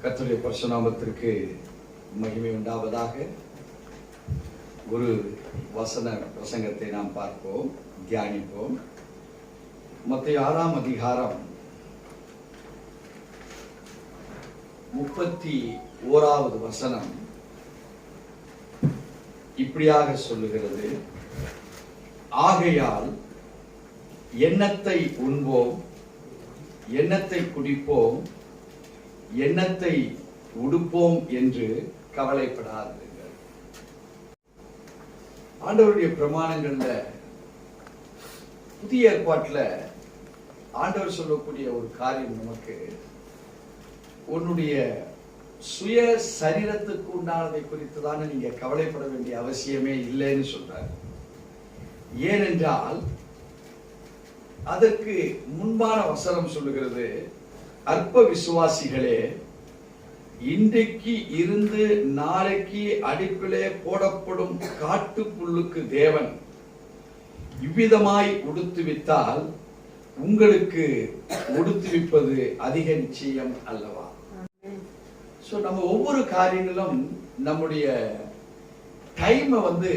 கர்த்தருடைய பரிசுநாமத்திற்கு மகிமை உண்டாவதாக. ஒரு வசன பிரசங்கத்தை நாம் பார்ப்போம், தியானிப்போம். மத்தேயு 6ஆம் அதிகாரம் 31வது வசனம் இப்படியாக சொல்லுகிறது: ஆகையால் எண்ணத்தை உண்போம், எண்ணத்தை குடிப்போம், எண்ணத்தை உடுப்போம் என்று கவலைப்படாதீர்கள். ஆண்டவருடைய பிரமாணங்கள்ல, புதிய ஏற்பாட்டுல ஆண்டவர் சொல்லக்கூடிய ஒரு காரியம் நமக்கு உன்னுடைய சுய சரீரத்துக்கு உண்டானதை குறித்து தானே நீங்க கவலைப்பட வேண்டிய அவசியமே இல்லைன்னு சொல்றார். ஏனென்றால் அதற்கு முன்பான வசனம் சொல்லுகிறது: அற்ப விசுவாசிகளே, இன்றைக்கு இருந்து நாளைக்கு அடுப்பிலே போடப்படும் காட்டு புல்லுக்கு தேவன் இவ்விதமாய் உடுத்துவித்தால் உங்களுக்கு உடுத்துவிப்பது அதிக நிச்சயம் அல்லவா? சோ நம்ம ஒவ்வொரு காரியங்களும் நம்முடைய டைமை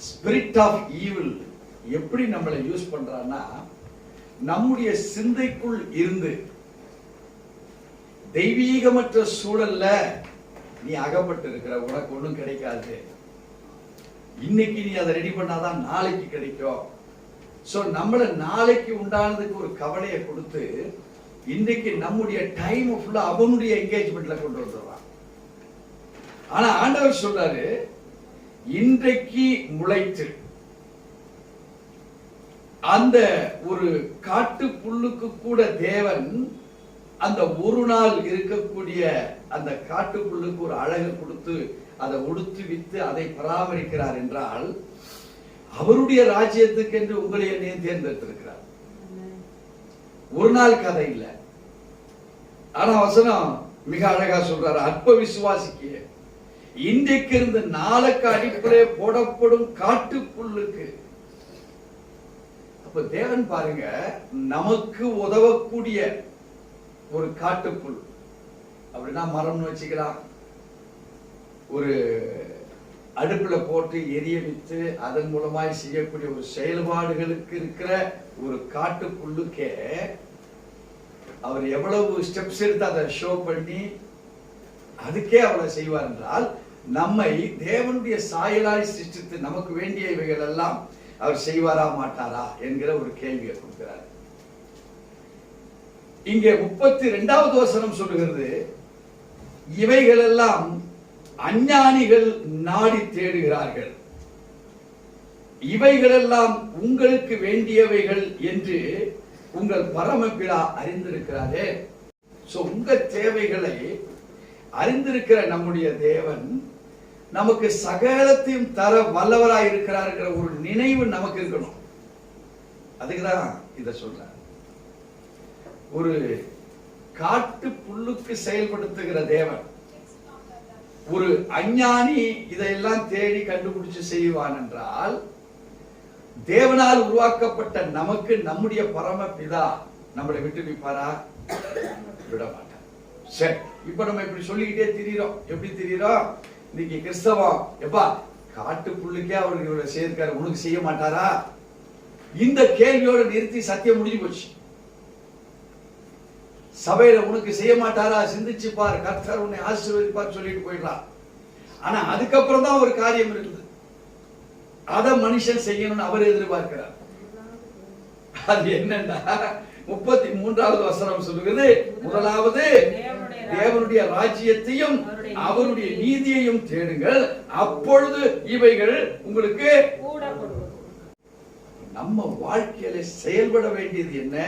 ஸ்பிரிட் ஆஃப் ஈவில் எப்படி நம்மளை யூஸ் பண்றான்னா, நம்முடைய சிந்தைக்குள் இருந்து தெய்வீகமற்ற சூழல்ல நீ அகப்பட்டு இருக்கிற, உனக்கு ஒண்ணும் கிடைக்காது, இன்னைக்கு நீ அதை ரெடி பண்ணாதான் நாளைக்கு கிடைக்கும். சோ நம்மள நாளைக்கு உண்டானதுக்கு ஒரு கவலையை கொடுத்து இன்னைக்கு நம்முடைய டைம் ஃபுல்லா அவனுடைய என்கேஜ்மெண்ட்ல கொண்டு வந்துடுறான். ஆனா ஆண்டவர் சொல்றாரு, இன்றைக்கு முளைத்து அந்த ஒரு காட்டு புல்லுக்கு கூட தேவன் அந்த ஒரு நாள் இருக்கக்கூடிய அந்த காட்டு புல்லுக்கு ஒரு அழகு கொடுத்து அதை உடுத்து வித்து அதை பராமரிக்கிறார் என்றால், அவருடைய ராஜ்யத்துக்கு என்று உங்களை என்னையும் தேர்ந்தெடுத்திருக்கிறார். ஒரு நாள் கதை இல்லை. ஆனா வசனம் மிக அழகா சொல்றாரு: அற்ப விசுவாசிக்கு இன்றைக்கு இருந்து நாளுக்கு அடிப்படை போடப்படும் காட்டு புல்லுக்கு. அப்ப தேவன் பாருங்க, நமக்கு உதவக்கூடிய ஒரு காட்டுப்புல் அப்படின்னா மரம்னு வச்சுக்கலாம். ஒரு அடுப்புல போட்டு எரிய வைத்து அதன் மூலமாய் செய்யக்கூடிய ஒரு செயல்பாடுகளுக்கு இருக்கிற ஒரு காட்டு புல்லுக்கே அவர் எவ்வளவு ஸ்டெப்ஸ் எடுத்து அதை ஷோ பண்ணி அதுக்கே அவ்வளவு செய்வார் என்றால், நம்மை தேவனுடைய சாயலாய் சிருஷ்டித்து நமக்கு வேண்டிய இவைகள் எல்லாம் அவர் செய்வாரா மாட்டாரா என்கிற ஒரு கேள்வியை கொடுக்கிறார். இங்கே 32வது வசனம் சொல்லுகிறது: இவைகள் எல்லாம் அஞ்ஞானிகள் நாடி தேடுகிறார்கள், இவைகளெல்லாம் உங்களுக்கு வேண்டியவைகள் என்று உங்கள் பரமபிதா அறிந்திருக்கிறாரே. சோ உங்க தேவைகளை அறிந்திருக்கிற நம்முடைய தேவன் நமக்கு சகலத்தையும் தர வல்லவராய் இருக்கிறார் ஒரு நினைவு நமக்கு இருக்கணும். அதுக்குதான் இத சொல்ற. ஒரு காட்டு புல்லுக்கு செயல்படுத்துகிற தேவன் ஒரு அஞ்ஞானி இதையெல்லாம் தேடி கண்டுபிடிச்சு செய்வான் என்றால், தேவனால் உருவாக்கப்பட்ட நமக்கு நம்முடைய பரமபிதா நம்மளை விட்டு வைப்பாரா? விட மாட்டார். சரி, இப்ப நம்ம இப்படி சொல்லிக்கிட்டே திரிகிறோம். எப்படி திரிகிறோம்? இன்னைக்கு கிறிஸ்தவம் எப்பா காட்டு புல்லுக்கே அவருக்கு இவ்வளவு செய்திருக்காரு, உனக்கு செய்ய மாட்டாரா? இந்த கேள்வியோட நிறுத்தி சத்தியம் முடிஞ்சு போச்சு. சபையில உனக்கு செய்ய மாட்டாரா? சிந்திச்சு பார், கர்த்தர் உன்னை ஆசீர்வதிப்பார் சொல்லிட்டு போயிடலாம். ஆனா அதுக்கப்புறம் தான் ஒரு காரியம் இருக்குது, அத மனுஷன் செய்யணும்னு அவர் எதிர்பார்க்கிறார். அது என்னன்னா 33வது வசனம் சொல்லுகிறது: முதலாவது தேவனுடைய ராஜ்யத்தையும் அவருடைய நீதியையும் தேடுங்கள், அப்பொழுது இவைகள் உங்களுக்கு. நம்ம வாழ்க்கையில செயல்பட வேண்டியது என்ன?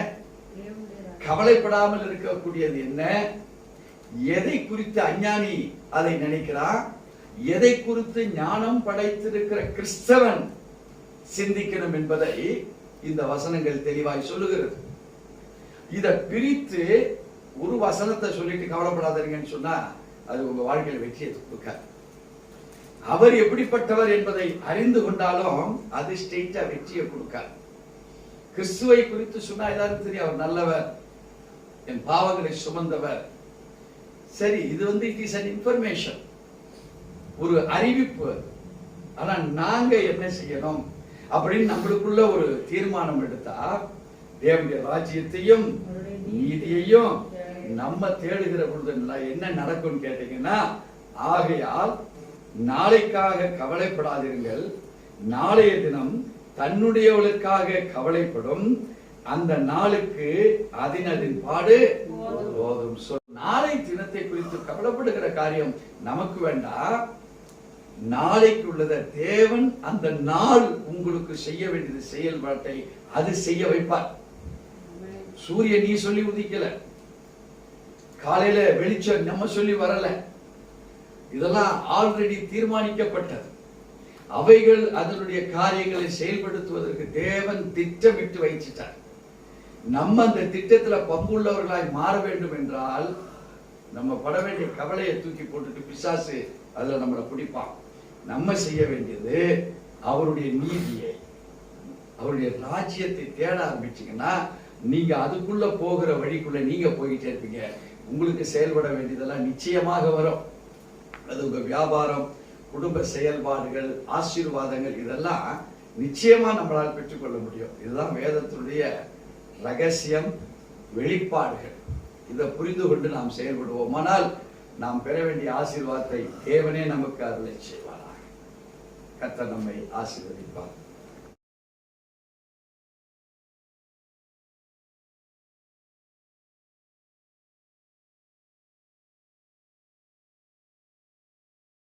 கவலைப்படாமல் இருக்கக்கூடியது என்ன? எதை குறித்து அஞ்ஞானி அதை நினைக்கிறான், எதை குறித்து ஞானம் படைத்திருக்கிற கிறிஸ்தவன் சிந்திக்கணும் என்பதை இந்த வசனங்கள் தெளிவாய் சொல்லுகிறது. இத பிரித்து ஒரு வசனத்தை சொல்லிட்டு கவலைப்படாதீங்கன்னு சொன்னா அது உங்க வாழ்க்கையில வெற்றியை கொடுக்காது. அவர் எப்படிப்பட்டவர் என்பதை அறிந்து கொண்டாலும் அது ஸ்ட்ரெயிட்டா வெற்றியை கொடுக்காது. கிறிஸ்துவை குறித்து சொன்னா எல்லாரும் தெரியும், அவர் நல்லவர், என் பாவங்களை சுமந்தவர், சரி, இது இட் இஸ் an இன்ஃபர்மேஷன், ஒரு அறிவிப்பு. ஆனா நாங்க என்ன செய்யணும் அப்படின்னு நம்மளுக்குள்ள ஒரு தீர்மானம் எடுத்தா, தேவனுடைய ராஜ்யத்தையும் நீதியையும் நம்ம தேடுகிற பொழுது என்ன நடக்கும் கேட்டீங்கன்னா, ஆகையால் நாளைக்காக கவலைப்படாதீர்கள், நாளைய தினம் தன்னுடையவளுக்காக கவலைப்படும், அந்த நாளுக்கு அதன் பாடு போதும். நாளை தினத்தை குறித்து கவலைப்படுகிற காரியம் நமக்கு வேண்டாம். நாளைக்கு உள்ளத தேவன் அந்த நாள் உங்களுக்கு செய்ய வேண்டியது செயல்பாட்டை அது செய்ய வைப்பார். சூரியன் நீ சொல்லி உதிக்கல, காலையில வெளிச்சம் நம்ம சொல்லி வரல, இதெல்லாம் ஆல்ரெடி தீர்மானிக்கப்பட்டது. அவைகள் அதனுடைய காரியங்களை செயல்படுத்துவதற்கு தேவன் திட்டமிட்டு வைச்சிட்டார். நம்ம அந்த திட்டத்துல பங்குள்ளவர்களாய் மாற வேண்டும் என்றால் நம்ம பட வேண்டிய கவலையை தூக்கி போட்டுட்டு பிசாசு அதுல நம்மளை பிடிப்பான். நம்ம செய்ய வேண்டியது அவருடைய நீதியை, அவருடைய ராஜ்யத்தை தேட ஆரம்பிச்சீங்கன்னா நீங்க அதுக்குள்ள போகிற வழிக்குள்ள நீங்க போயிட்டே இருப்பீங்க. உங்களுக்கு செயல்பட வேண்டியதெல்லாம் நிச்சயமாக வரும். அது உங்க வியாபாரம், குடும்ப செயல்பாடுகள், ஆசீர்வாதங்கள், இதெல்லாம் நிச்சயமா நம்மளால் பெற்றுக்கொள்ள முடியும். இதுதான் வேதத்தினுடைய ரகசியம், வெளிப்பாடுகள். இதை புரிந்து கொண்டு நாம் செயல்படுவோம். ஆனால் நாம் பெற வேண்டிய ஆசீர்வாதத்தை தேவனே நமக்கு அருளை செய்வாராக. கர்த்தர் நம்மை ஆசீர்வதிப்பார்.